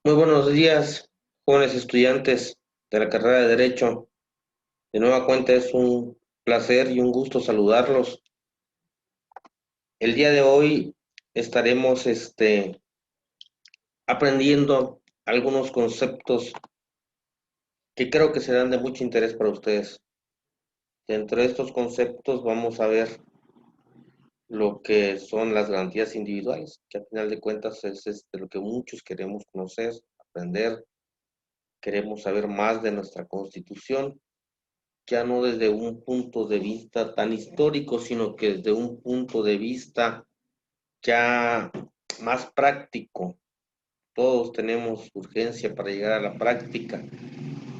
Muy buenos días, jóvenes estudiantes de la carrera de Derecho. De nueva cuenta es un placer y un gusto saludarlos. El día de hoy estaremos aprendiendo algunos conceptos que creo que serán de mucho interés para ustedes. Dentro de estos conceptos vamos a ver lo que son las garantías individuales, que al final de cuentas es lo que muchos queremos conocer, aprender, queremos saber más de nuestra Constitución, ya no desde un punto de vista tan histórico, sino que desde un punto de vista ya más práctico. Todos tenemos urgencia para llegar a la práctica,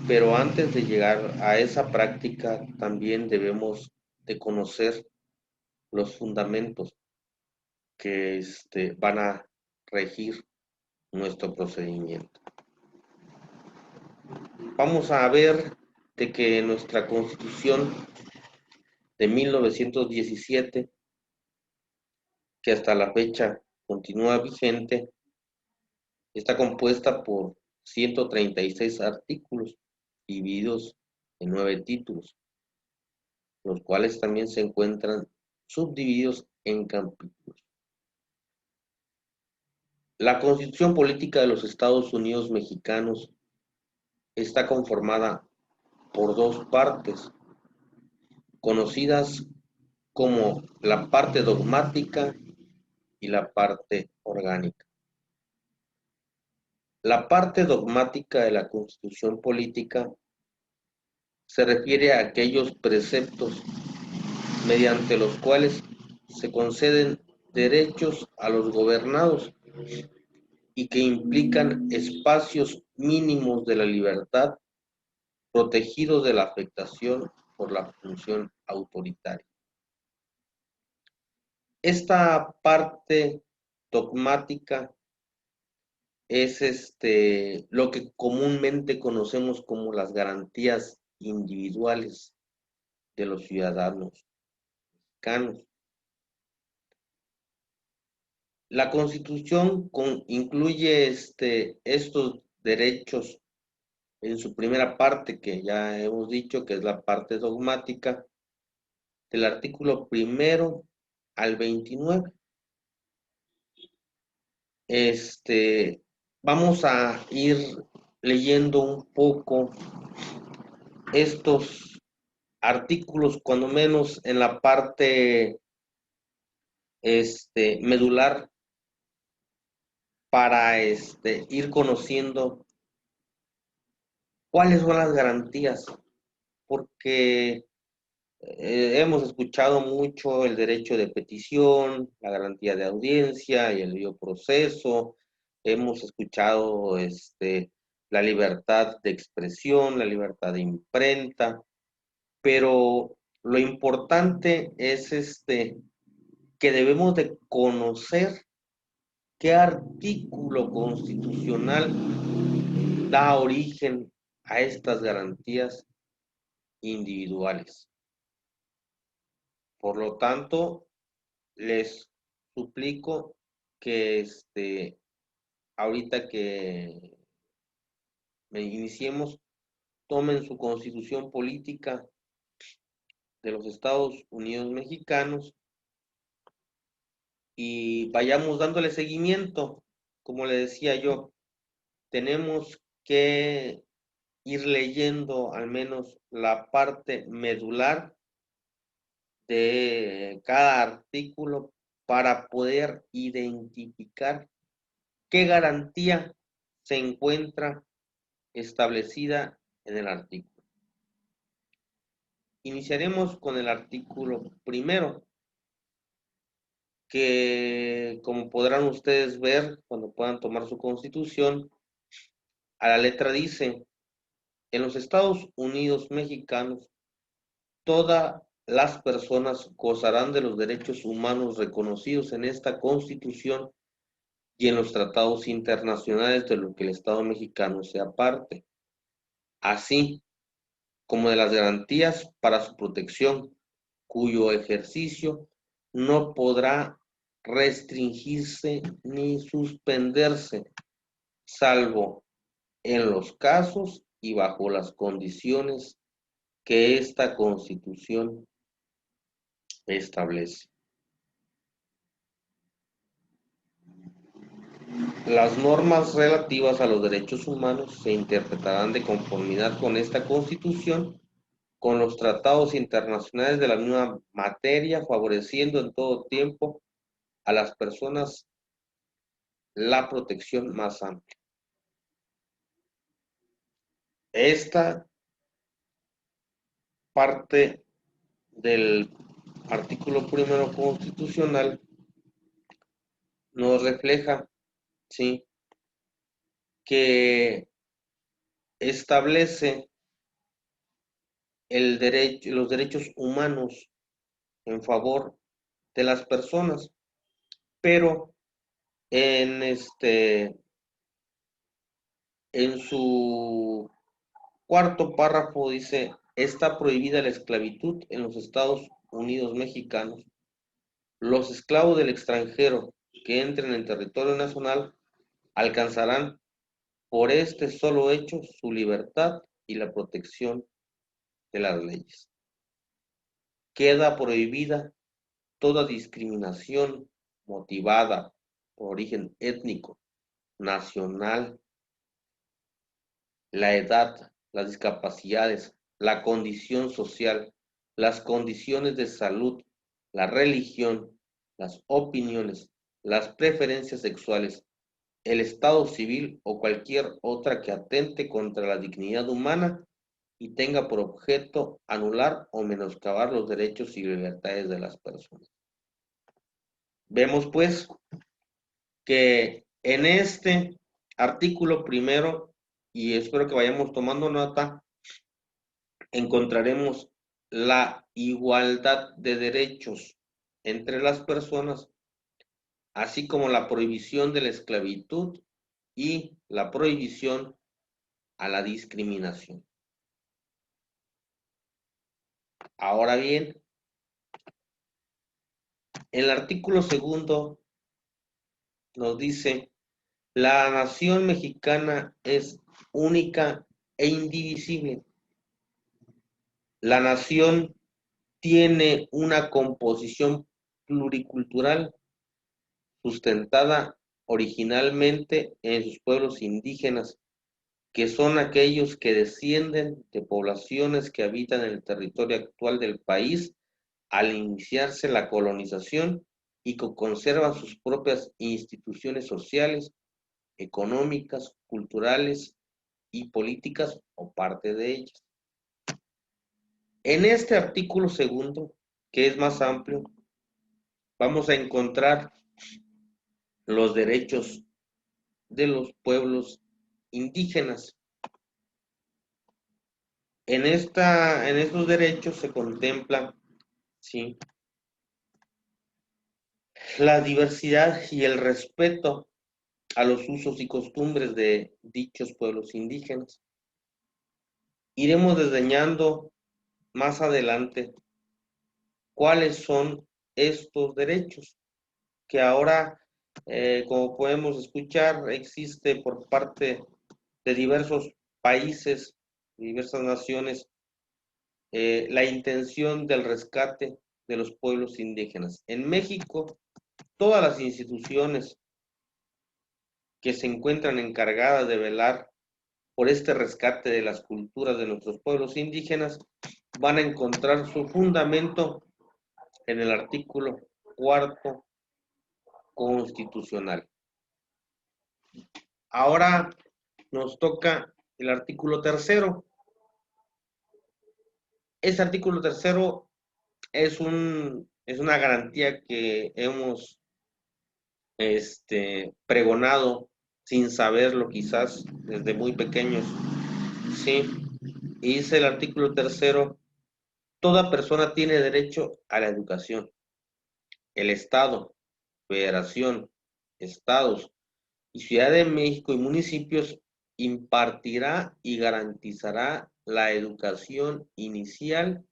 pero antes de llegar a esa práctica también debemos de conocer los fundamentos que van a regir nuestro procedimiento. Vamos a ver de que nuestra Constitución de 1917, que hasta la fecha continúa vigente, está compuesta por 136 artículos divididos en 9 títulos, los cuales también se encuentran subdivididos en capítulos. La Constitución Política de los Estados Unidos Mexicanos está conformada por dos partes, conocidas como la parte dogmática y la parte orgánica. La parte dogmática de la Constitución Política se refiere a aquellos preceptos mediante los cuales se conceden derechos a los gobernados y que implican espacios mínimos de la libertad protegidos de la afectación por la función autoritaria. Esta parte dogmática es lo que comúnmente conocemos como las garantías individuales de los ciudadanos mexicanos. La Constitución incluye estos derechos en su primera parte, que ya hemos dicho que es la parte dogmática, del artículo primero al 29. Vamos a ir leyendo un poco estos artículos, cuando menos en la parte medular, para ir conociendo cuáles son las garantías, porque hemos escuchado mucho el derecho de petición, la garantía de audiencia y el debido proceso. Hemos escuchado la libertad de expresión, la libertad de imprenta, pero lo importante es que debemos de conocer qué artículo constitucional da origen a estas garantías individuales. Por lo tanto, les suplico que ahorita que iniciemos, tomen su Constitución Política de los Estados Unidos Mexicanos y vayamos dándole seguimiento. Como le decía yo, tenemos que ir leyendo al menos la parte medular de cada artículo para poder identificar qué garantía se encuentra establecida en el artículo. Iniciaremos con el artículo primero, que como podrán ustedes ver cuando puedan tomar su Constitución, a la letra dice: en los Estados Unidos Mexicanos, todas las personas gozarán de los derechos humanos reconocidos en esta Constitución y en los tratados internacionales de los que el Estado mexicano sea parte, así como de las garantías para su protección, cuyo ejercicio no podrá restringirse ni suspenderse, salvo en los casos y bajo las condiciones que esta Constitución establece. Las normas relativas a los derechos humanos se interpretarán de conformidad con esta Constitución, con los tratados internacionales de la misma materia, favoreciendo en todo tiempo a las personas la protección más amplia. Esta parte del artículo primero constitucional nos refleja, ¿sí?, que establece los derechos humanos en favor de las personas, pero en en su cuarto párrafo dice: está prohibida la esclavitud en los Estados Unidos mexicanos. Los esclavos del extranjero que entren en territorio nacional alcanzarán por este solo hecho su libertad y la protección de las leyes. Queda prohibida toda discriminación motivada por origen étnico, nacional, la edad, las discapacidades, la condición social, las condiciones de salud, la religión, las opiniones, las preferencias sexuales, el estado civil o cualquier otra que atente contra la dignidad humana y tenga por objeto anular o menoscabar los derechos y libertades de las personas. Vemos pues que en este artículo primero, y espero que vayamos tomando nota, encontraremos la igualdad de derechos entre las personas, así como la prohibición de la esclavitud y la prohibición a la discriminación. Ahora bien, el artículo segundo nos dice: la nación mexicana es única e indivisible. La nación tiene una composición pluricultural sustentada originalmente en sus pueblos indígenas, que son aquellos que descienden de poblaciones que habitan en el territorio actual del país al iniciarse la colonización y que conservan sus propias instituciones sociales, económicas, culturales y políticas o parte de ellas. En este artículo segundo, que es más amplio, vamos a encontrar los derechos de los pueblos indígenas. En estos derechos se contempla, ¿sí?, la diversidad y el respeto a los usos y costumbres de dichos pueblos indígenas. Iremos desdeñando más adelante cuáles son estos derechos que ahora, como podemos escuchar, existe por parte de diversos países, diversas naciones, la intención del rescate de los pueblos indígenas. En México, todas las instituciones que se encuentran encargadas de velar por este rescate de las culturas de nuestros pueblos indígenas van a encontrar su fundamento en el artículo cuarto constitucional. Ahora nos toca el artículo tercero. Este artículo tercero es una garantía que hemos pregonado sin saberlo quizás desde muy pequeños, ¿sí? Y dice el artículo tercero: toda persona tiene derecho a la educación. El Estado, Federación, Estados y Ciudad de México y municipios impartirá y garantizará la educación inicial,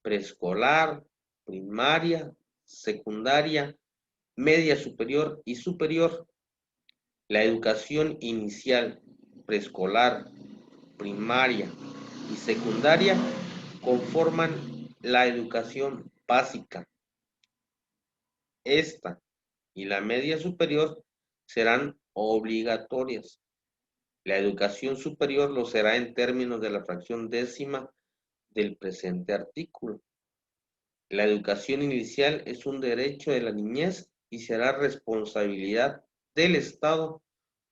preescolar, primaria, secundaria, media superior y superior, La educación inicial, preescolar, primaria y secundaria conforman la educación básica. Esta y la media superior serán obligatorias. La educación superior lo será en términos de la fracción décima del presente artículo. La educación inicial es un derecho de la niñez y será responsabilidad del Estado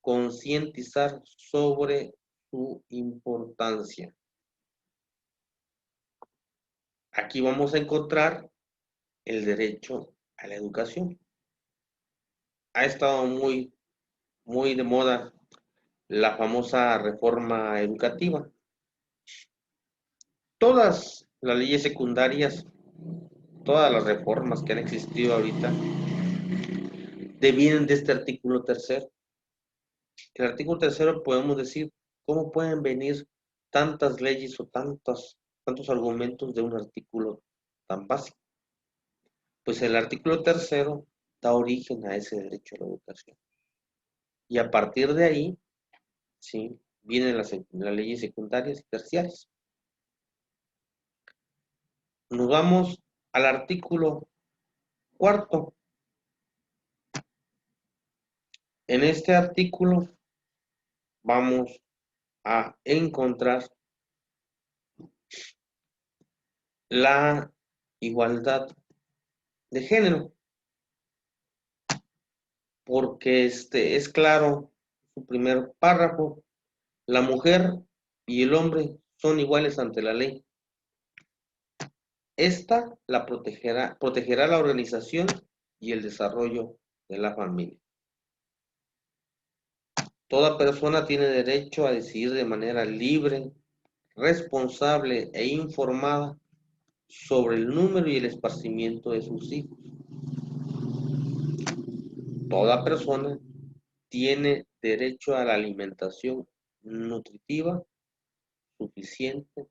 concientizar sobre su importancia. Aquí vamos a encontrar el derecho a la educación. Ha estado muy de moda la famosa reforma educativa. Todas las leyes secundarias, todas las reformas que han existido ahorita, devienen de este artículo tercero. El artículo tercero podemos decir, ¿cómo pueden venir tantas leyes o tantos argumentos de un artículo tan básico? Pues el artículo tercero da origen a ese derecho a la educación. Y a partir de ahí, ¿sí?, vienen las leyes secundarias y terciarias. Nos vamos al artículo cuarto. En este artículo vamos a encontrar la igualdad de género, porque es claro su primer párrafo: la mujer y el hombre son iguales ante la ley. Esta protegerá la organización y el desarrollo de la familia. Toda persona tiene derecho a decidir de manera libre, responsable e informada sobre el número y el esparcimiento de sus hijos. Toda persona tiene derecho a la alimentación nutritiva, suficiente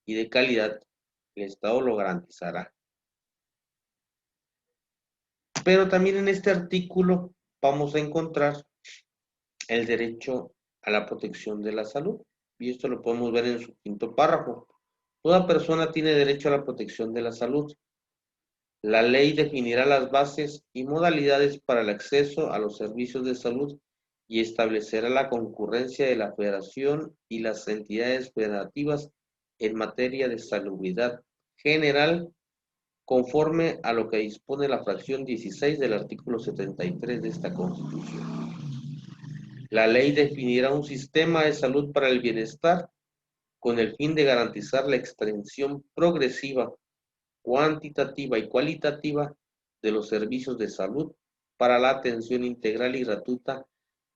y de calidad. El Estado lo garantizará. Pero también en este artículo vamos a encontrar el derecho a la protección de la salud. Y esto lo podemos ver en su quinto párrafo. Toda persona tiene derecho a la protección de la salud. La ley definirá las bases y modalidades para el acceso a los servicios de salud y establecerá la concurrencia de la Federación y las entidades federativas en materia de salubridad general, conforme a lo que dispone la fracción 16 del artículo 73 de esta Constitución. La ley definirá un sistema de salud para el bienestar con el fin de garantizar la extensión progresiva, cuantitativa y cualitativa de los servicios de salud para la atención integral y gratuita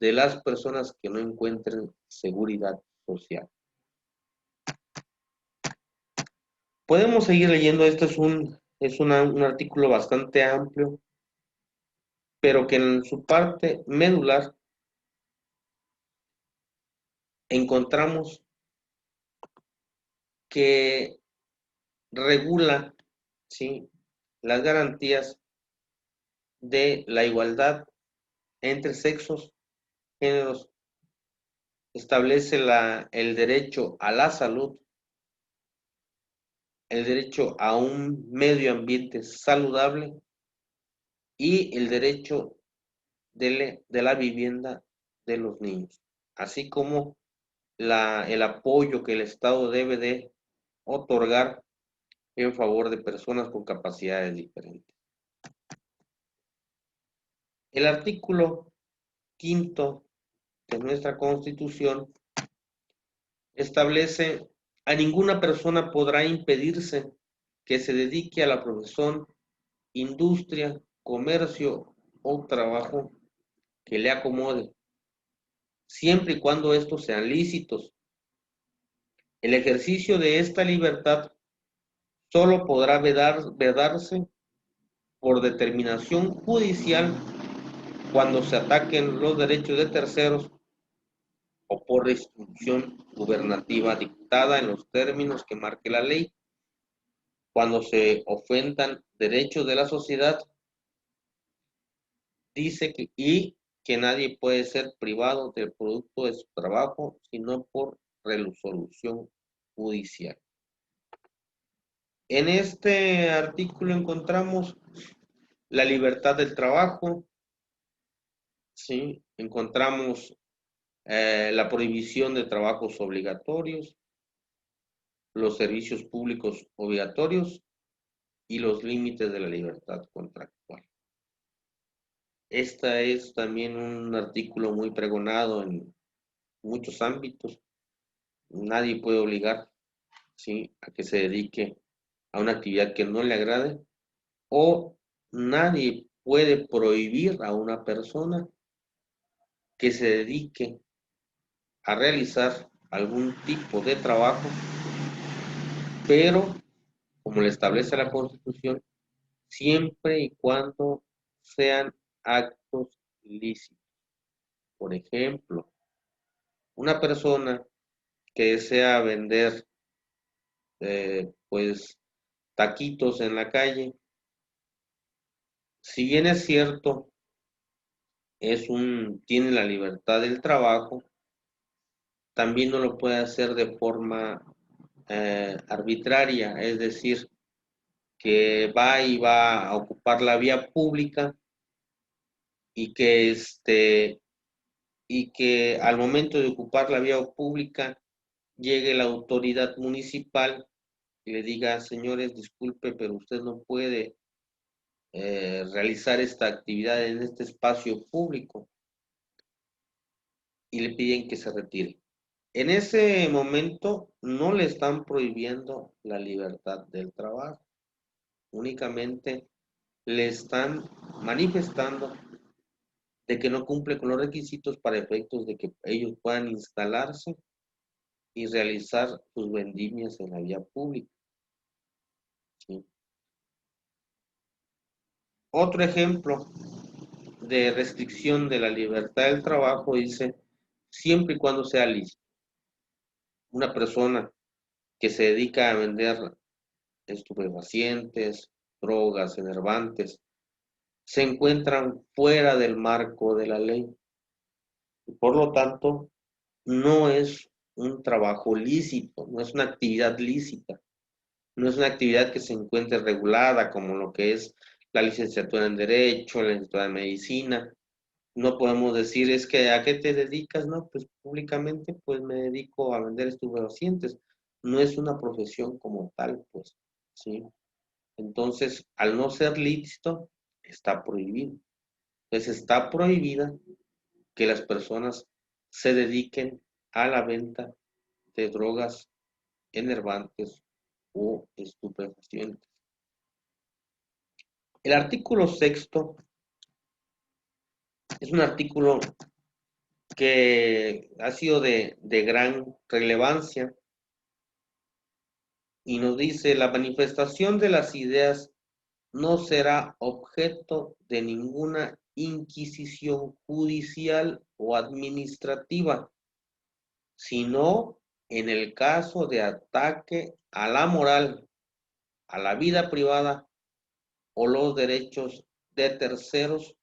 de las personas que no encuentren seguridad social. Podemos seguir leyendo. Este es un artículo bastante amplio, pero que en su parte medular encontramos que regula, ¿sí?, las garantías de la igualdad entre sexos, géneros, establece el derecho a la salud, el derecho a un medio ambiente saludable y el derecho de la vivienda de los niños, así como el apoyo que el Estado debe de otorgar en favor de personas con capacidades diferentes. El artículo quinto de nuestra Constitución establece: a ninguna persona podrá impedirse que se dedique a la profesión, industria, comercio o trabajo que le acomode, siempre y cuando estos sean lícitos. El ejercicio de esta libertad solo podrá vedarse por determinación judicial cuando se ataquen los derechos de terceros o por instrucción gubernativa dictada en los términos que marque la ley, cuando se ofendan derechos de la sociedad, dice que, y que nadie puede ser privado del producto de su trabajo, sino por resolución judicial. En este artículo encontramos la libertad del trabajo, ¿sí? Encontramos la prohibición de trabajos obligatorios, los servicios públicos obligatorios y los límites de la libertad contractual. Este es también un artículo muy pregonado en muchos ámbitos. Nadie puede obligar, ¿sí?, a que se dedique a una actividad que no le agrade, o nadie puede prohibir a una persona que se dedique a realizar algún tipo de trabajo, pero como le establece la Constitución, siempre y cuando sean actos ilícitos. Por ejemplo, una persona que desea vender pues taquitos en la calle, si bien es cierto, tiene la libertad del trabajo, también no lo puede hacer de forma arbitraria, es decir, que va a ocupar la vía pública y que al momento de ocupar la vía pública llegue la autoridad municipal y le diga: señores, disculpe, pero usted no puede realizar esta actividad en este espacio público, y le piden que se retire. En ese momento no le están prohibiendo la libertad del trabajo, únicamente le están manifestando de que no cumple con los requisitos para efectos de que ellos puedan instalarse y realizar sus vendimias en la vía pública, ¿sí? Otro ejemplo de restricción de la libertad del trabajo dice: siempre y cuando sea lícito. Una persona que se dedica a vender estupefacientes, drogas, enervantes, se encuentran fuera del marco de la ley. Y por lo tanto, no es un trabajo lícito, no es una actividad lícita, no es una actividad que se encuentre regulada como lo que es la licenciatura en Derecho, la licenciatura en Medicina. No podemos decir: es que ¿a qué te dedicas? No, pues públicamente pues me dedico a vender estupefacientes. No es una profesión como tal, pues, ¿sí? Entonces, al no ser lícito, está prohibido. Entonces, está prohibida que las personas se dediquen a la venta de drogas enervantes o estupefacientes. El artículo sexto es un artículo que ha sido de gran relevancia y nos dice: la manifestación de las ideas no será objeto de ninguna inquisición judicial o administrativa, sino en el caso de ataque a la moral, a la vida privada o los derechos de terceros,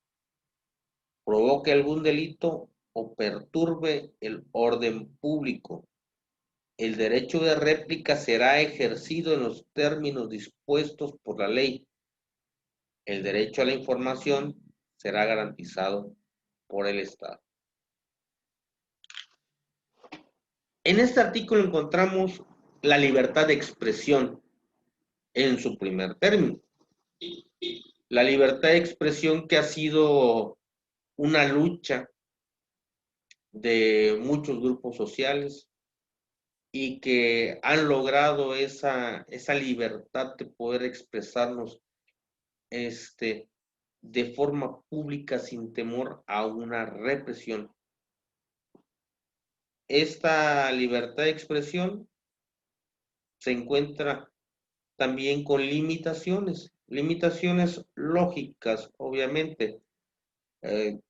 provoque algún delito o perturbe el orden público. El derecho de réplica será ejercido en los términos dispuestos por la ley. El derecho a la información será garantizado por el Estado. En este artículo encontramos la libertad de expresión en su primer término. La libertad de expresión que ha sido una lucha de muchos grupos sociales y que han logrado esa libertad de poder expresarnos de forma pública sin temor a una represión. Esta libertad de expresión se encuentra también con limitaciones lógicas, obviamente.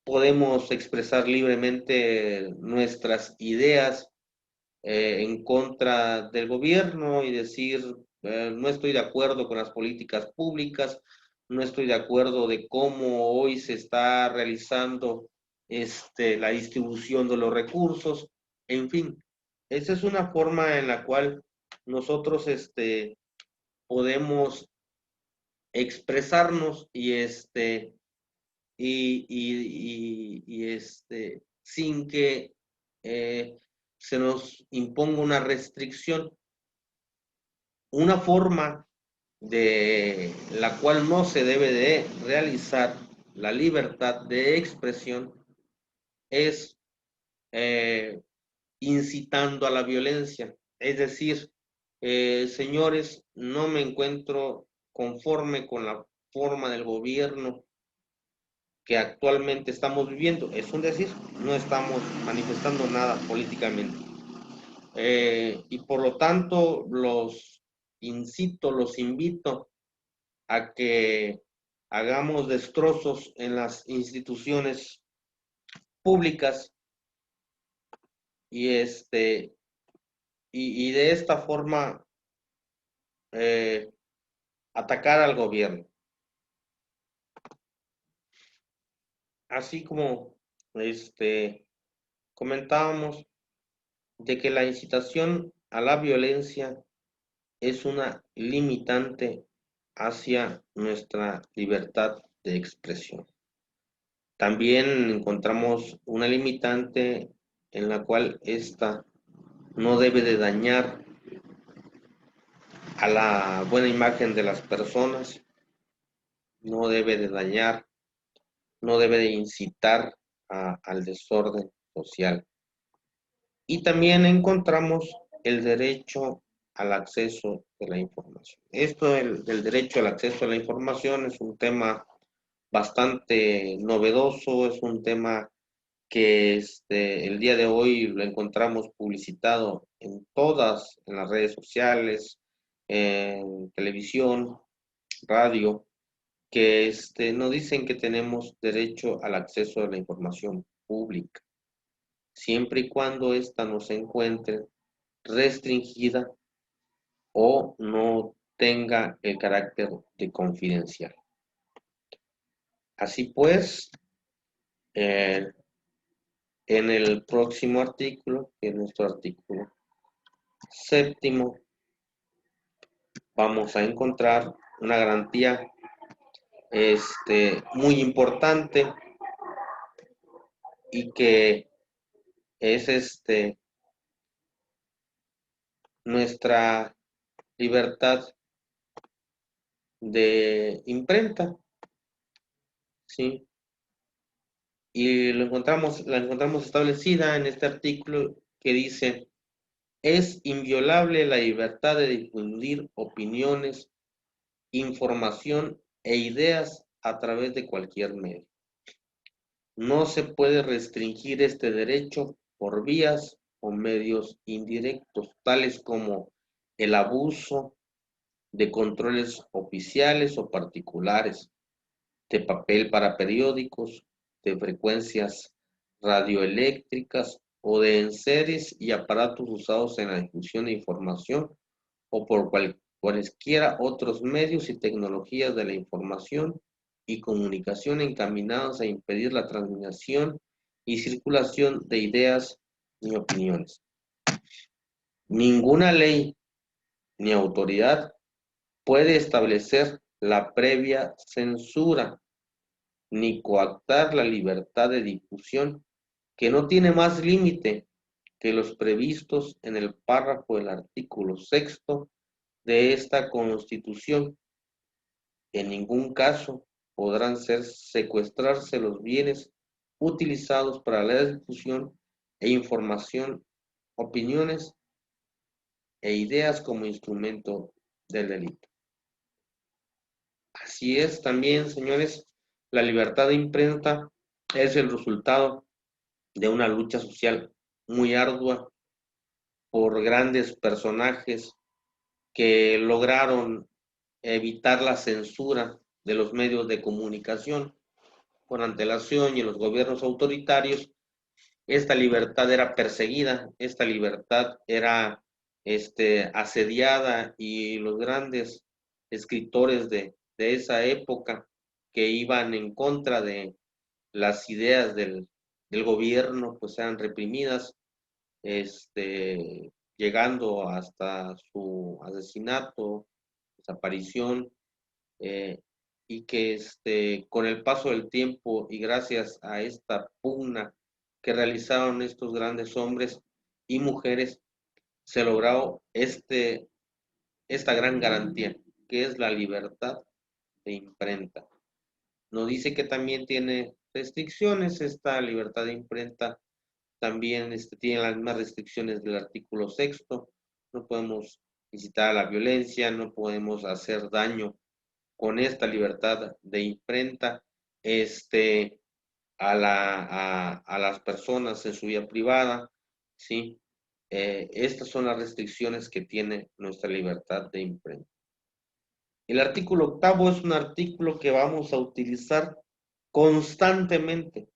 Podemos expresar libremente nuestras ideas en contra del gobierno y decir: no estoy de acuerdo con las políticas públicas, no estoy de acuerdo de cómo hoy se está realizando la distribución de los recursos, en fin. Esa es una forma en la cual nosotros podemos expresarnos y sin que se nos imponga una restricción. Una forma de la cual no se debe de realizar la libertad de expresión es incitando a la violencia. Es decir, señores, no me encuentro conforme con la forma del gobierno que actualmente estamos viviendo. Es un decir, no estamos manifestando nada políticamente. Y por lo tanto, los invito a que hagamos destrozos en las instituciones públicas y, y de esta forma eh, atacar al gobierno. Así como comentábamos de que la incitación a la violencia es una limitante hacia nuestra libertad de expresión. También encontramos una limitante en la cual ésta no debe de dañar a la buena imagen de las personas, no debe de dañar, no debe de incitar al desorden social. Y también encontramos el derecho al acceso de la información. Esto del derecho al acceso a la información es un tema bastante novedoso, es un tema que el día de hoy lo encontramos publicitado en las redes sociales, en televisión, radio, que nos dicen que tenemos derecho al acceso a la información pública, siempre y cuando ésta no se encuentre restringida o no tenga el carácter de confidencial. Así pues, eh, en el próximo artículo, que es nuestro artículo séptimo, vamos a encontrar una garantía muy importante y que es nuestra libertad de imprenta, ¿sí? Y la encontramos establecida en este artículo que dice: es inviolable la libertad de difundir opiniones, información e ideas a través de cualquier medio. No se puede restringir este derecho por vías o medios indirectos, tales como el abuso de controles oficiales o particulares, de papel para periódicos, de frecuencias radioeléctricas o de enseres y aparatos usados en la difusión de información o por cualesquiera otros medios y tecnologías de la información y comunicación encaminados a impedir la transmisión y circulación de ideas ni opiniones. Ninguna ley ni autoridad puede establecer la previa censura ni coactar la libertad de difusión, que no tiene más límite que los previstos en el párrafo del artículo 6º de esta Constitución. En ningún caso podrán secuestrarse los bienes utilizados para la difusión e información, opiniones e ideas como instrumento del delito. Así es también, señores, la libertad de imprenta es el resultado de una lucha social muy ardua por grandes personajes que lograron evitar la censura de los medios de comunicación con antelación, y en los gobiernos autoritarios esta libertad era perseguida, esta libertad era asediada, y los grandes escritores de esa época que iban en contra de las ideas del gobierno pues sean reprimidas, llegando hasta su asesinato, desaparición, eh, y que con el paso del tiempo y gracias a esta pugna que realizaron estos grandes hombres y mujeres, se logró esta gran garantía, que es la libertad de imprenta. Nos dice que también tiene restricciones esta libertad de imprenta, también tiene las mismas restricciones del artículo sexto, no podemos incitar a la violencia, no podemos hacer daño con esta libertad de imprenta a las personas en su vida privada, ¿sí? Estas son las restricciones que tiene nuestra libertad de imprenta. El artículo octavo es un artículo que vamos a utilizar constantemente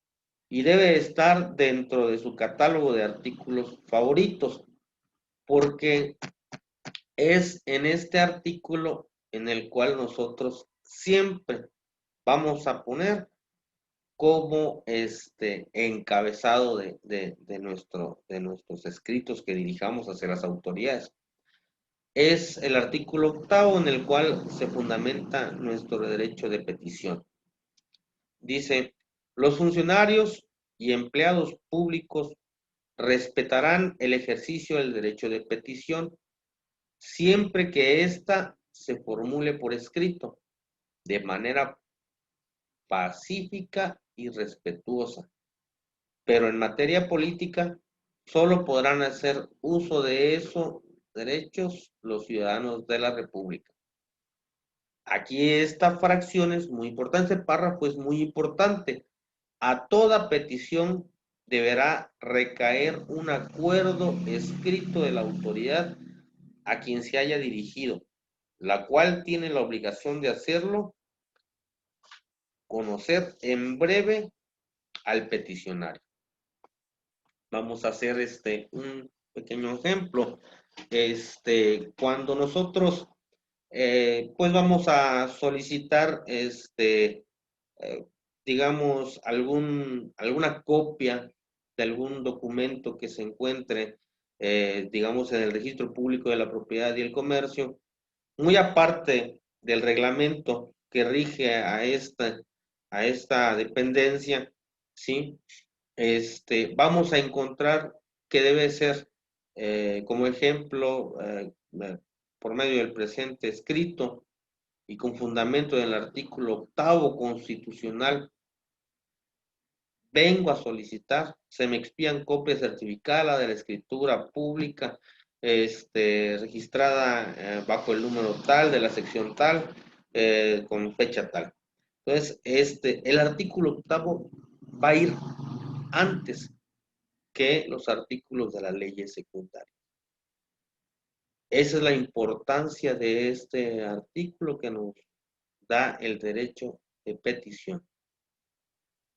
y debe estar dentro de su catálogo de artículos favoritos, porque es en este artículo en el cual nosotros siempre vamos a poner como encabezado de nuestros escritos que dirijamos hacia las autoridades. Es el artículo octavo en el cual se fundamenta nuestro derecho de petición. Dice, los funcionarios y empleados públicos respetarán el ejercicio del derecho de petición siempre que ésta se formule por escrito, de manera pacífica y respetuosa. Pero en materia política, solo podrán hacer uso de esos derechos los ciudadanos de la República. Aquí esta fracción es muy importante, este párrafo es muy importante. A toda petición deberá recaer un acuerdo escrito de la autoridad a quien se haya dirigido, la cual tiene la obligación de hacerlo conocer en breve al peticionario. Vamos a hacer un pequeño ejemplo. Cuando nosotros pues vamos a solicitar digamos alguna copia de algún documento que se encuentre digamos en el registro público de la propiedad y el comercio, muy aparte del reglamento que rige a esta dependencia, ¿sí? Vamos a encontrar que debe ser, como ejemplo, por medio del presente escrito y con fundamento del artículo octavo constitucional, vengo a solicitar, se me expían copia certificada de la escritura pública, registrada bajo el número tal, de la sección tal, con fecha tal. Entonces, el artículo octavo va a ir antes que los artículos de las leyes secundarias. Esa es la importancia de este artículo que nos da el derecho de petición.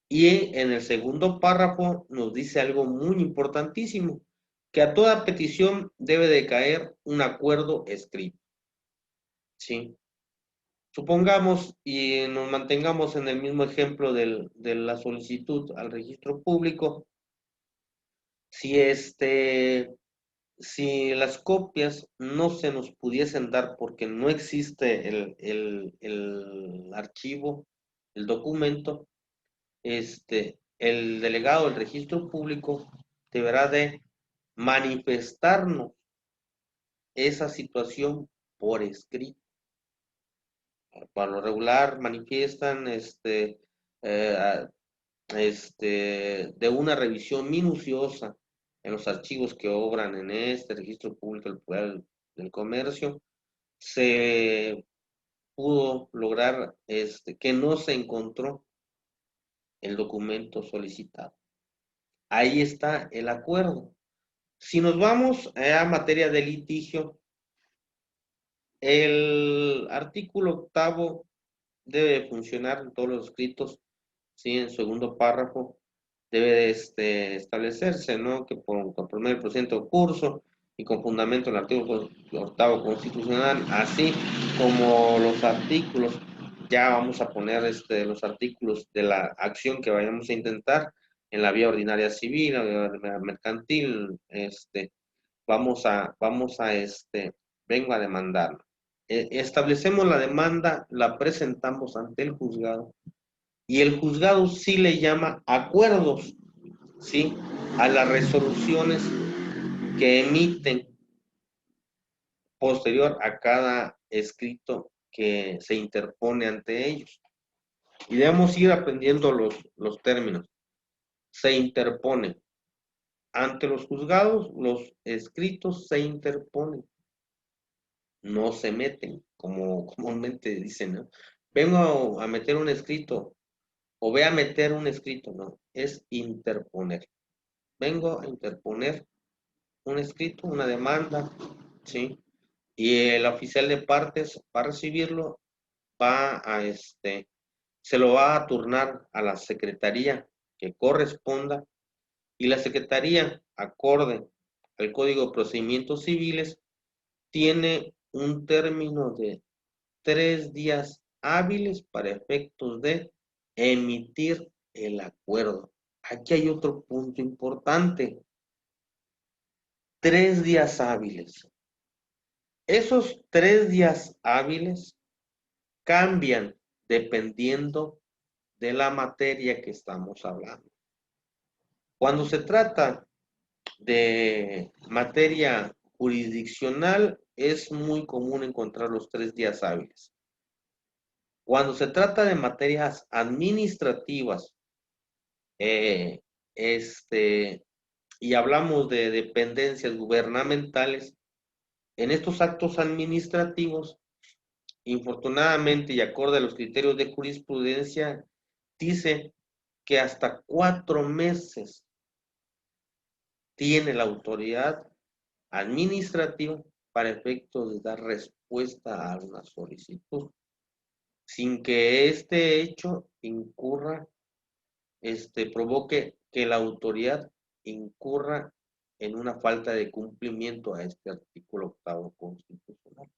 Y en el segundo párrafo nos dice algo muy importantísimo, que a toda petición debe de caer un acuerdo escrito. ¿Sí? Supongamos y nos mantengamos en el mismo ejemplo de la solicitud al registro público. Si las copias no se nos pudiesen dar porque no existe el archivo, el documento, el delegado del registro público deberá de manifestarnos esa situación por escrito. Para lo regular manifiestan eh, de una revisión minuciosa en los archivos que obran en este registro público del Poder del Comercio, se pudo lograr que no se encontró el documento solicitado. Ahí está el acuerdo. Si nos vamos a materia de litigio, el artículo octavo debe funcionar en todos los escritos, ¿sí? En segundo párrafo debe de establecerse, ¿no? Que por medio del presente curso y con fundamento en el artículo octavo constitucional, así como los artículos, ya vamos a poner los artículos de la acción que vayamos a intentar, en la vía ordinaria civil, en la vía mercantil, vengo a demandar. Establecemos la demanda, la presentamos ante el juzgado y el juzgado sí le llama acuerdos, ¿sí? A las resoluciones que emiten posterior a cada escrito que se interpone ante ellos. Y debemos ir aprendiendo los términos. Se interpone. Ante los juzgados, los escritos se interponen. No se meten, como comúnmente dicen, ¿no? Vengo a meter un escrito, o ve a meter un escrito, no, es interponer. Vengo a interponer un escrito, una demanda, ¿sí? Y el oficial de partes va a recibirlo, se lo va a turnar a la secretaría que corresponda y la secretaría, acorde al Código de Procedimientos Civiles, tiene un término de 3 días hábiles para efectos de emitir el acuerdo. Aquí hay otro punto importante. 3 días hábiles. Esos 3 días hábiles cambian dependiendo de la materia que estamos hablando. Cuando se trata de materia jurisdiccional, es muy común encontrar los 3 días hábiles. Cuando se trata de materias administrativas, eh, y hablamos de dependencias gubernamentales, en estos actos administrativos, infortunadamente y acorde a los criterios de jurisprudencia, dice que hasta 4 meses tiene la autoridad administrativa para efectos de dar respuesta a una solicitud, sin que este hecho provoque que la autoridad incurra en una falta de cumplimiento a este artículo 8º constitucional.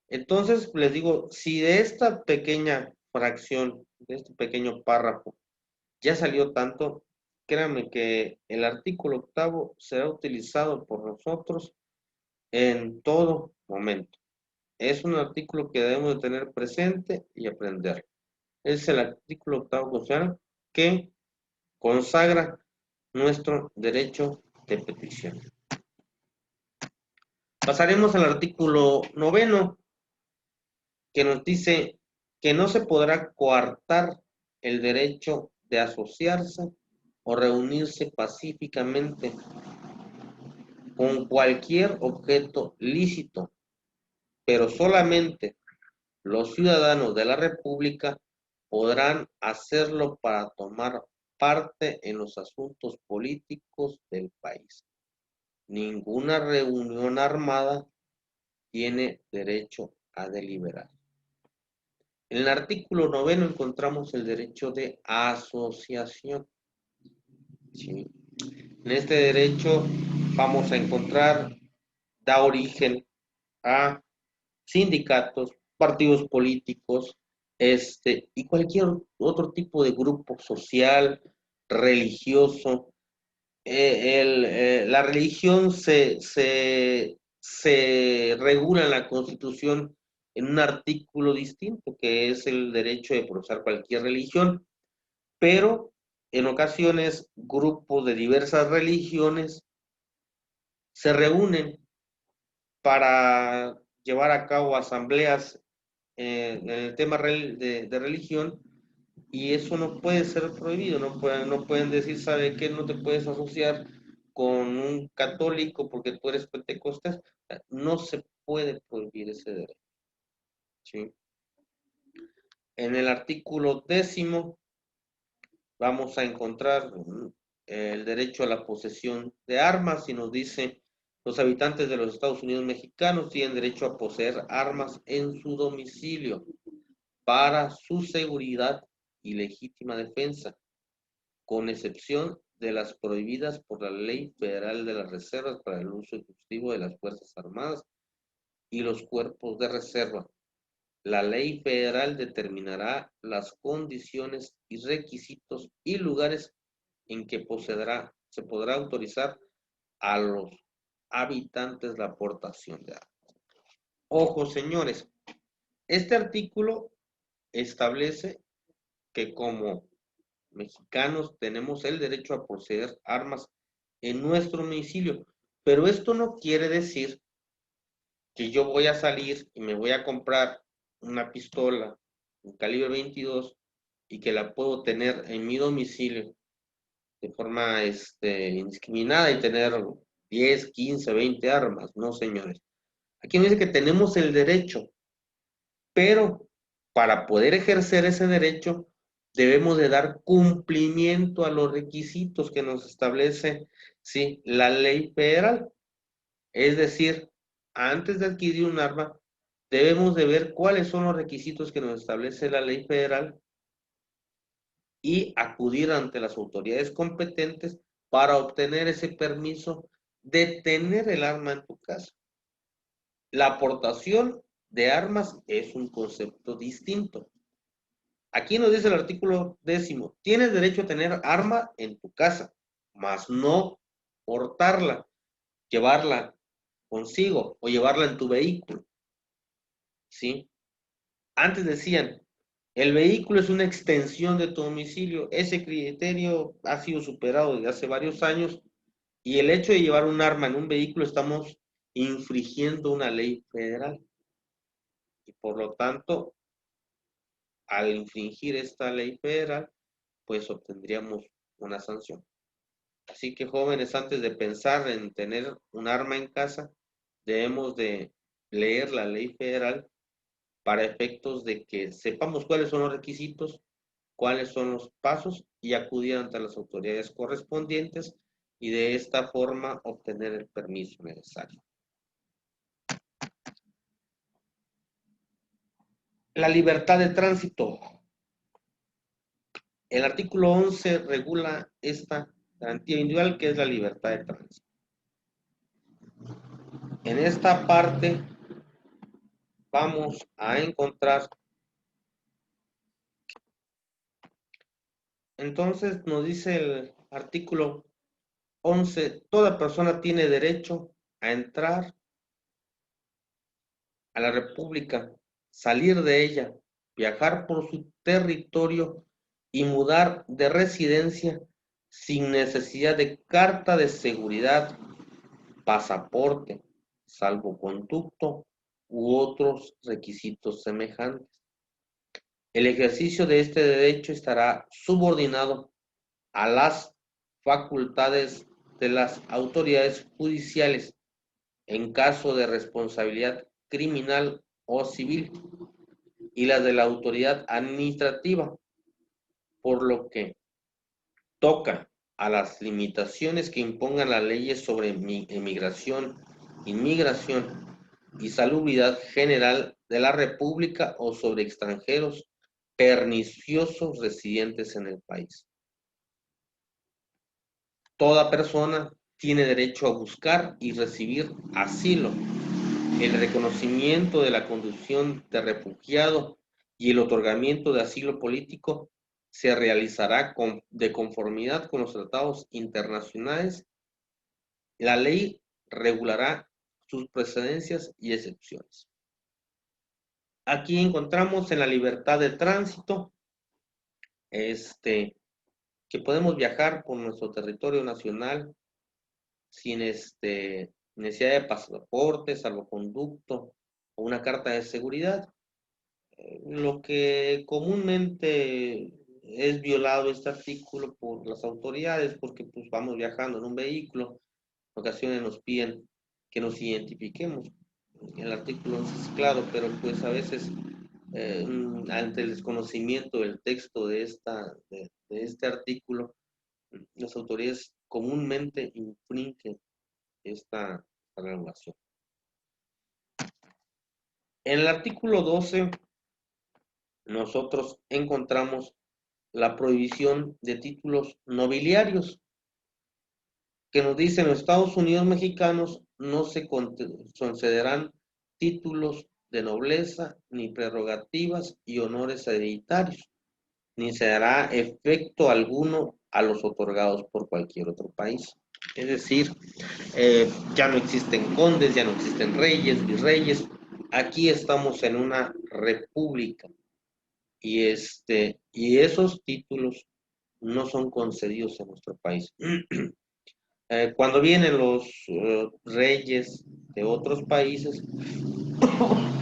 Entonces, les digo, si de esta pequeña fracción, de este pequeño párrafo, ya salió tanto, créanme que el artículo 8º será utilizado por nosotros en todo momento. Es un artículo que debemos de tener presente y aprender. Es el artículo 8º constitucional que consagra nuestro derecho de petición. Pasaremos al artículo 9, que nos dice que no se podrá coartar el derecho de asociarse o reunirse pacíficamente con cualquier objeto lícito, pero solamente los ciudadanos de la República podrán hacerlo para tomar parte en los asuntos políticos del país. Ninguna reunión armada tiene derecho a deliberar. En el artículo 9 encontramos el derecho de asociación. ¿Sí? En este derecho vamos a encontrar, da origen a sindicatos, partidos políticos, y cualquier otro tipo de grupo social, religioso. La religión se regula en la Constitución en un artículo distinto, que es el derecho de profesar cualquier religión, pero en ocasiones grupos de diversas religiones se reúnen para llevar a cabo asambleas en el tema de religión, y eso no puede ser prohibido. No pueden decir, ¿sabe qué? No te puedes asociar con un católico porque tú eres pentecostés. No se puede prohibir ese derecho. ¿Sí? En el artículo 10 vamos a encontrar el derecho a la posesión de armas, y nos dice: los habitantes de los Estados Unidos mexicanos tienen derecho a poseer armas en su domicilio para su seguridad y legítima defensa, con excepción de las prohibidas por la Ley Federal de las Reservas para el uso exclusivo de las Fuerzas Armadas y los cuerpos de reserva, La ley federal determinará las condiciones y requisitos y lugares en que se podrá autorizar a los habitantes la aportación de armas. Ojo, señores, este artículo establece que como mexicanos tenemos el derecho a poseer armas en nuestro domicilio, pero esto no quiere decir que yo voy a salir y me voy a comprar una pistola, un calibre 22, y que la puedo tener en mi domicilio de forma indiscriminada y tener 10, 15, 20 armas. No, señores. Aquí nos dice que tenemos el derecho, pero para poder ejercer ese derecho debemos de dar cumplimiento a los requisitos que nos establece, sí, la ley federal. Es decir, antes de adquirir un arma, debemos de ver cuáles son los requisitos que nos establece la ley federal y acudir ante las autoridades competentes para obtener ese permiso de tener el arma en tu casa. La aportación de armas es un concepto distinto. Aquí nos dice el artículo 10, tienes derecho a tener arma en tu casa, mas no portarla, llevarla consigo o llevarla en tu vehículo, ¿sí? Antes decían, el vehículo es una extensión de tu domicilio. Ese criterio ha sido superado desde hace varios años y el hecho de llevar un arma en un vehículo estamos infringiendo una ley federal. Y por lo tanto, al infringir esta ley federal, pues obtendríamos una sanción. Así que jóvenes, antes de pensar en tener un arma en casa, debemos de leer la ley federal para efectos de que sepamos cuáles son los requisitos, cuáles son los pasos y acudir ante las autoridades correspondientes y de esta forma obtener el permiso necesario. La libertad de tránsito. El artículo 11 regula esta garantía individual que es la libertad de tránsito. En esta parte vamos a encontrar, entonces nos dice el artículo 11, toda persona tiene derecho a entrar a la República, salir de ella, viajar por su territorio y mudar de residencia sin necesidad de carta de seguridad, pasaporte, salvoconducto u otros requisitos semejantes. El ejercicio de este derecho estará subordinado a las facultades de las autoridades judiciales en caso de responsabilidad criminal o civil y las de la autoridad administrativa, por lo que toca a las limitaciones que impongan las leyes sobre emigración, inmigración y salubridad general de la República o sobre extranjeros perniciosos residentes en el país. Toda persona tiene derecho a buscar y recibir asilo, el reconocimiento de la condición de refugiado y el otorgamiento de asilo político se realizará de conformidad con los tratados internacionales. La ley regulará sus precedencias y excepciones. Aquí encontramos en la libertad de tránsito, que podemos viajar por nuestro territorio nacional sin necesidad de pasaporte, salvoconducto o una carta de seguridad. Lo que comúnmente es violado este artículo por las autoridades porque pues vamos viajando en un vehículo, en ocasiones nos piden que nos identifiquemos. El artículo 11 es claro, pero pues a veces ante el desconocimiento del texto de este artículo, las autoridades comúnmente infringen esta regulación. En el artículo 12 nosotros encontramos la prohibición de títulos nobiliarios, que nos dice en los Estados Unidos mexicanos no se concederán títulos de nobleza, ni prerrogativas y honores hereditarios, ni se dará efecto alguno a los otorgados por cualquier otro país. Es decir, ya no existen condes, ya no existen reyes, virreyes. Aquí estamos en una república y esos títulos no son concedidos en nuestro país. Cuando vienen los reyes de otros países,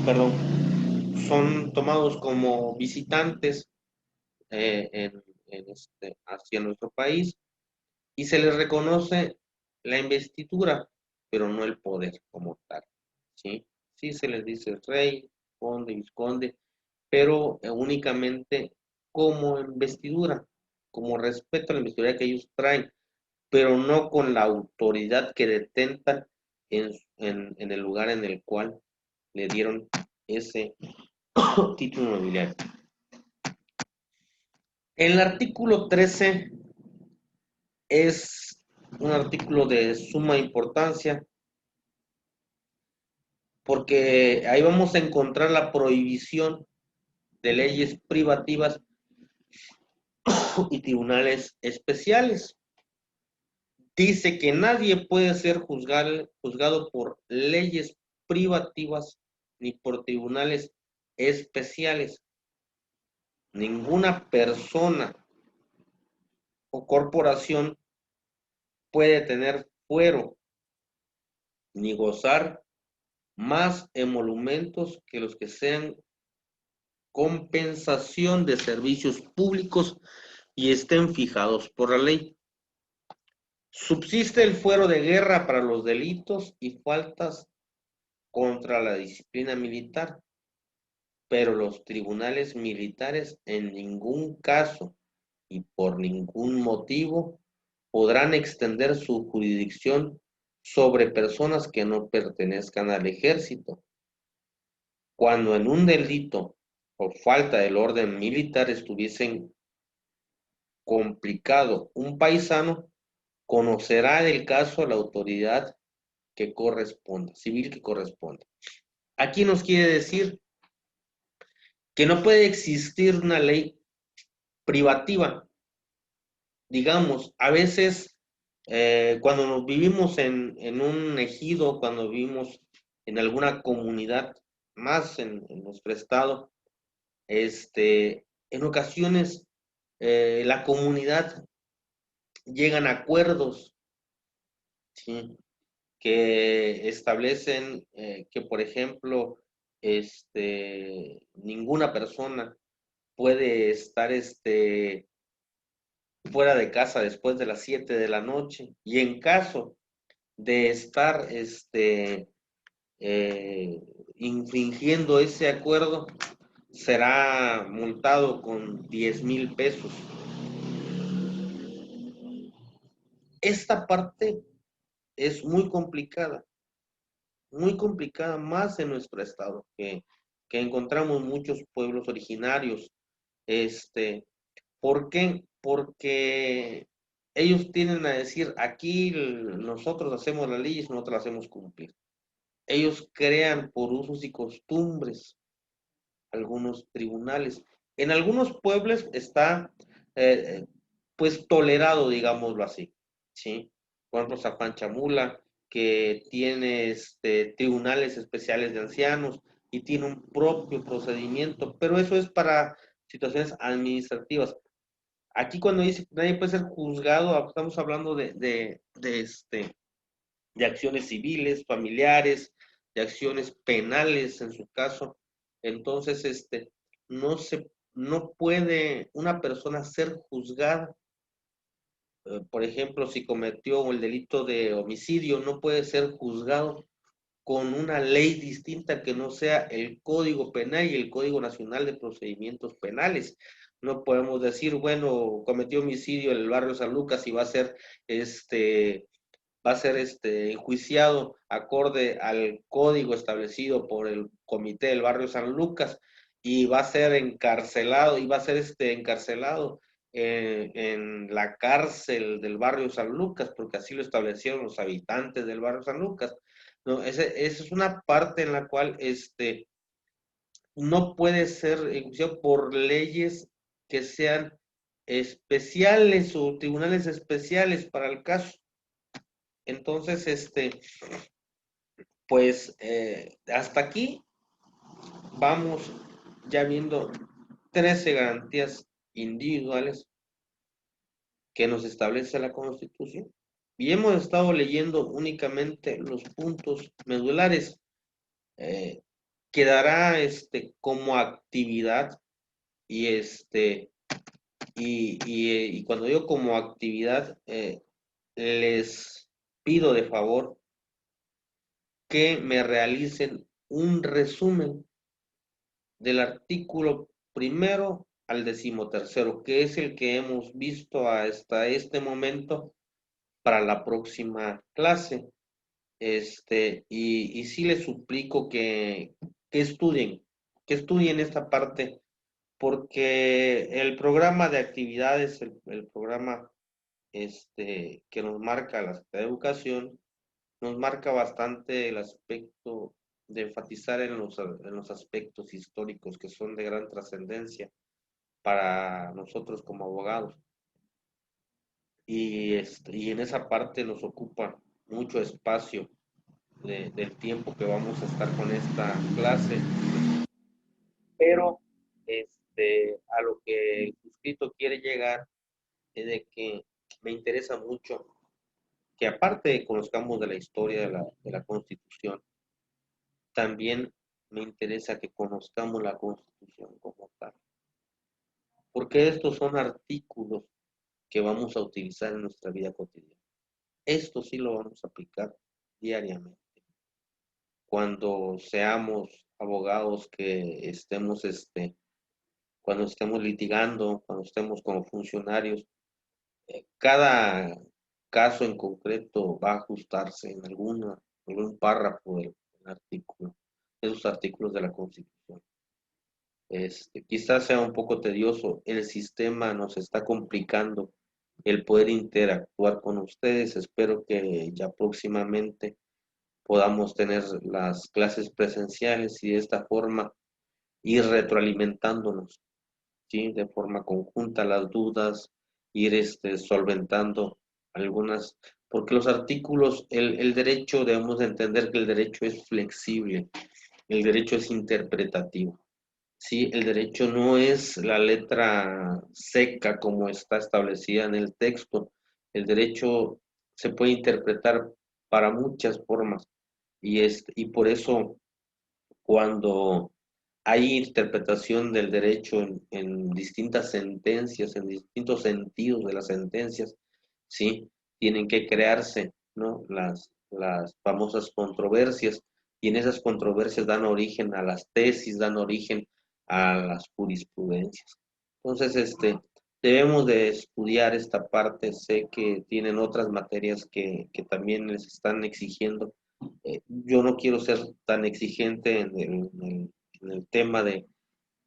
perdón, son tomados como visitantes hacia nuestro país y se les reconoce la investidura, pero no el poder como tal, ¿sí? Sí se les dice rey, conde, vizconde, pero únicamente como investidura, como respeto a la investidura que ellos traen, pero no con la autoridad que detentan en el lugar en el cual le dieron ese título nobiliario. El artículo 13 es un artículo de suma importancia porque ahí vamos a encontrar la prohibición de leyes privativas y tribunales especiales. Dice que nadie puede ser juzgado por leyes privativas ni por tribunales especiales. Ninguna persona o corporación puede tener fuero ni gozar más emolumentos que los que sean compensación de servicios públicos y estén fijados por la ley. Subsiste el fuero de guerra para los delitos y faltas contra la disciplina militar, pero los tribunales militares en ningún caso y por ningún motivo podrán extender su jurisdicción sobre personas que no pertenezcan al ejército. Cuando en un delito o falta del orden militar estuviesen complicado un paisano, conocerá del caso la autoridad que corresponda, civil que corresponda. Aquí nos quiere decir que no puede existir una ley privativa. Digamos, a veces cuando nos vivimos en un ejido, cuando vivimos en alguna comunidad, más en nuestro estado, en ocasiones la comunidad llegan a acuerdos, ¿sí? Que establecen que, por ejemplo, ninguna persona puede estar fuera de casa después de las 7 de la noche y en caso de estar eh, infringiendo ese acuerdo será multado con 10,000 pesos. Esta parte es muy complicada más en nuestro estado, que encontramos muchos pueblos originarios. Este, ¿Por qué? Porque ellos tienden a decir, aquí nosotros hacemos las leyes, nosotros las hacemos cumplir. Ellos crean por usos y costumbres algunos tribunales. En algunos pueblos está, pues, tolerado, digámoslo así, ¿sí? Por ejemplo, San Juan Chamula, que tiene tribunales especiales de ancianos y tiene un propio procedimiento, pero eso es para situaciones administrativas. Aquí cuando dice que nadie puede ser juzgado, estamos hablando de acciones civiles, familiares, de acciones penales en su caso. Entonces, no puede una persona ser juzgada, por ejemplo, si cometió el delito de homicidio, no puede ser juzgado con una ley distinta que no sea el Código Penal y el Código Nacional de Procedimientos Penales. No podemos decir, bueno, cometió homicidio en el barrio San Lucas y va a ser enjuiciado acorde al código establecido por el comité del barrio San Lucas y va a ser encarcelado y va a ser encarcelado en la cárcel del barrio San Lucas, porque así lo establecieron los habitantes del barrio San Lucas. No, esa es una parte en la cual no puede ser enjuiciado por leyes que sean especiales o tribunales especiales para el caso. Entonces, pues hasta aquí vamos ya viendo 13 garantías individuales que nos establece la Constitución. Y hemos estado leyendo únicamente los puntos medulares. Eh, Quedará como actividad y y cuando digo como actividad, les pido de favor que me realicen un resumen del artículo primero al 13º, que es el que hemos visto hasta este momento para la próxima clase. Y sí les suplico que estudien, que estudien esta parte, porque el programa de actividades, el programa que nos marca la Secretaría de Educación, nos marca bastante el aspecto de enfatizar en los aspectos históricos que son de gran trascendencia para nosotros como abogados. Y en esa parte nos ocupa mucho espacio del tiempo que vamos a estar con esta clase, pero a lo que el suscrito quiere llegar es de que me interesa mucho que aparte de conozcamos de la historia de la Constitución, también me interesa que conozcamos la Constitución como tal, porque estos son artículos que vamos a utilizar en nuestra vida cotidiana. Esto sí lo vamos a aplicar diariamente. Cuando seamos abogados que estemos, cuando estemos litigando, cuando estemos como funcionarios, cada caso en concreto va a ajustarse en algún párrafo del artículo, esos artículos de la Constitución. Quizás sea un poco tedioso, el sistema nos está complicando el poder interactuar con ustedes. Espero que ya próximamente podamos tener las clases presenciales y de esta forma ir retroalimentándonos, ¿sí? De forma conjunta las dudas, ir solventando algunas, porque los artículos, el derecho, debemos de entender que el derecho es flexible, el derecho es interpretativo. Sí, el derecho no es la letra seca como está establecida en el texto. El derecho se puede interpretar para muchas formas y por eso cuando hay interpretación del derecho en distintas sentencias, en distintos sentidos de las sentencias, sí, tienen que crearse, ¿no? Las famosas controversias, y en esas controversias dan origen a las tesis, dan origen a las jurisprudencias. Entonces, debemos de estudiar esta parte. Sé que tienen otras materias que también les están exigiendo. Yo no quiero ser tan exigente en el tema de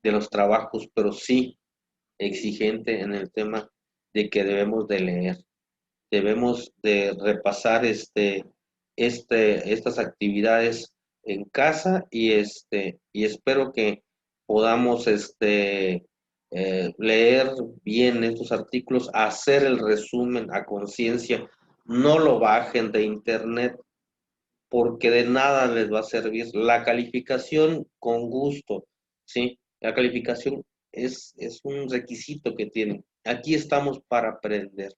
los trabajos, pero sí exigente en el tema de que debemos de leer, debemos de repasar estas actividades en casa y espero que podamos leer bien estos artículos, hacer el resumen a conciencia, no lo bajen de internet porque de nada les va a servir. La calificación con gusto, ¿sí? La calificación es un requisito que tienen. Aquí estamos para aprender.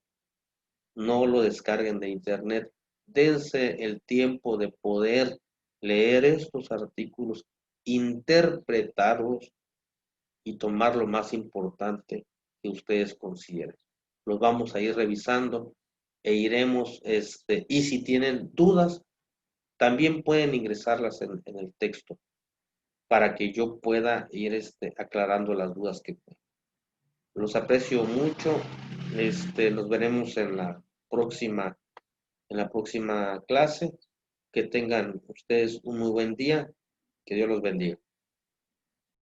No lo descarguen de internet. Dense el tiempo de poder leer estos artículos, interpretarlos y tomar lo más importante que ustedes consideren. Los vamos a ir revisando e iremos, y si tienen dudas, también pueden ingresarlas en el texto para que yo pueda ir aclarando las dudas que tengan. Los aprecio mucho. Nos veremos en la próxima clase. Que tengan ustedes un muy buen día. Que Dios los bendiga.